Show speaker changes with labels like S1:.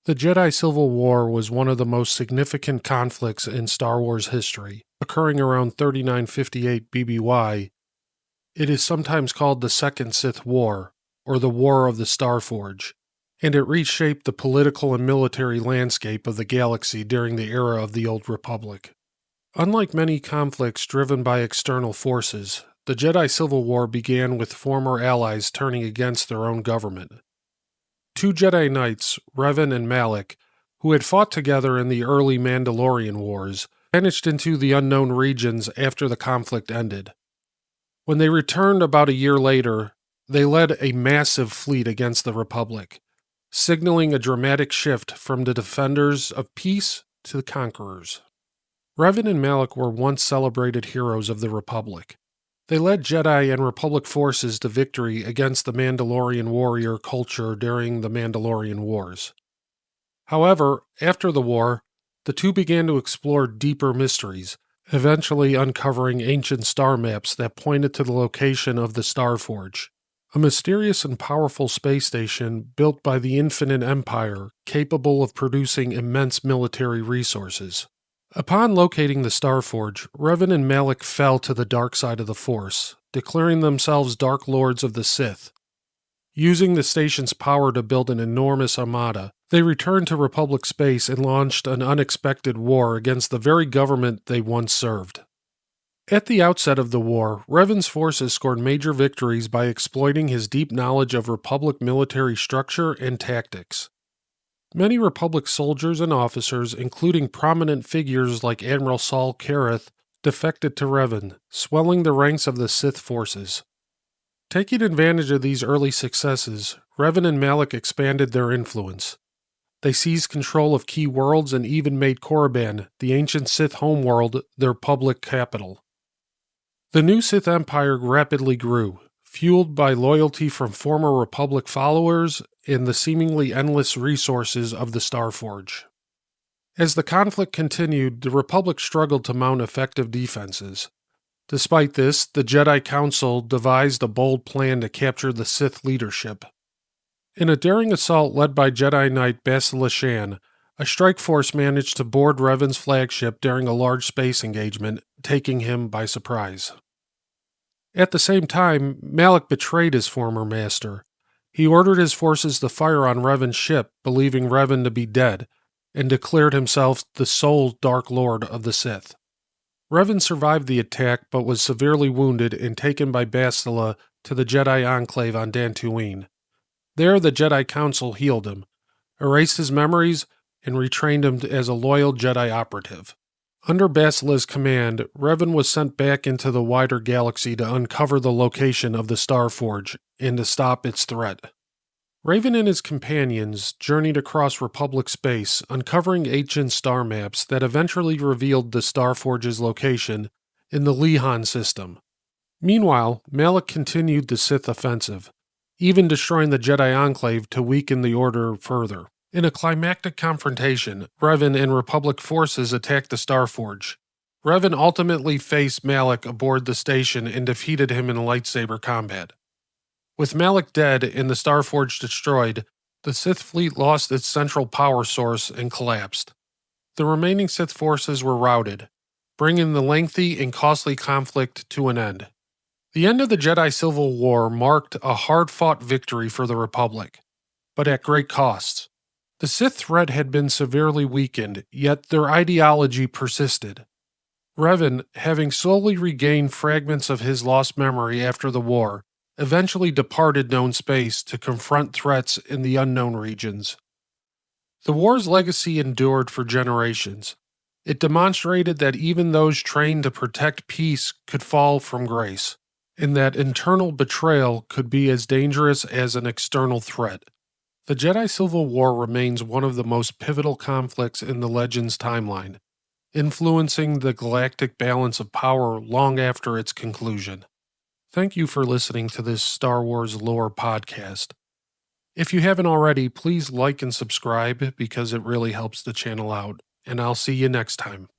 S1: The Jedi Civil War was one of the most significant conflicts in Star Wars history, occurring around 3958 BBY. It is sometimes called the Second Sith War, or the War of the Starforge, and it reshaped the political and military landscape of the galaxy during the era of the Old Republic. Unlike many conflicts driven by external forces, the Jedi Civil War began with former allies turning against their own government. Two Jedi Knights, Revan and Malak, who had fought together in the early Mandalorian Wars, vanished into the unknown regions after the conflict ended. When they returned about a year later, they led a massive fleet against the Republic, signaling a dramatic shift from the defenders of peace to the conquerors. Revan and Malak were once celebrated heroes of the Republic. They led Jedi and Republic forces to victory against the Mandalorian warrior culture during the Mandalorian Wars. However, after the war, the two began to explore deeper mysteries, eventually uncovering ancient star maps that pointed to the location of the Starforge, a mysterious and powerful space station built by the Infinite Empire capable of producing immense military resources. Upon locating the Starforge, Revan and Malak fell to the dark side of the Force, declaring themselves Dark Lords of the Sith. Using the station's power to build an enormous armada, they returned to Republic space and launched an unexpected war against the very government they once served. At the outset of the war, Revan's forces scored major victories by exploiting his deep knowledge of Republic military structure and tactics. Many Republic soldiers and officers, including prominent figures like Admiral Saul Kareth, defected to Revan, swelling the ranks of the Sith forces. Taking advantage of these early successes, Revan and Malak expanded their influence. They seized control of key worlds and even made Korriban, the ancient Sith homeworld, their public capital. The new Sith Empire rapidly grew, fueled by loyalty from former Republic followers and the seemingly endless resources of the Starforge. As the conflict continued, the Republic struggled to mount effective defenses. Despite this, the Jedi Council devised a bold plan to capture the Sith leadership. In a daring assault led by Jedi Knight Bastila Shan, a strike force managed to board Revan's flagship during a large space engagement, taking him by surprise. At the same time, Malak betrayed his former master. He ordered his forces to fire on Revan's ship, believing Revan to be dead, and declared himself the sole Dark Lord of the Sith. Revan survived the attack but was severely wounded and taken by Bastila to the Jedi Enclave on Dantooine. There the Jedi Council healed him, erased his memories, and retrained him as a loyal Jedi operative. Under Bastila's command, Revan was sent back into the wider galaxy to uncover the location of the Starforge and to stop its threat. Revan and his companions journeyed across Republic space, uncovering ancient star maps that eventually revealed the Starforge's location in the Lehan system. Meanwhile, Malak continued the Sith offensive, even destroying the Jedi Enclave to weaken the Order further. In a climactic confrontation, Revan and Republic forces attacked the Starforge. Revan ultimately faced Malak aboard the station and defeated him in lightsaber combat. With Malak dead and the Starforge destroyed, the Sith fleet lost its central power source and collapsed. The remaining Sith forces were routed, bringing the lengthy and costly conflict to an end. The end of the Jedi Civil War marked a hard-fought victory for the Republic, but at great costs. The Sith threat had been severely weakened, yet their ideology persisted. Revan, having slowly regained fragments of his lost memory after the war, eventually departed known space to confront threats in the unknown regions. The war's legacy endured for generations. It demonstrated that even those trained to protect peace could fall from grace, and that internal betrayal could be as dangerous as an external threat. The Jedi Civil War remains one of the most pivotal conflicts in the Legends timeline, influencing the galactic balance of power long after its conclusion. Thank you for listening to this Star Wars lore podcast. If you haven't already, please like and subscribe because it really helps the channel out, and I'll see you next time.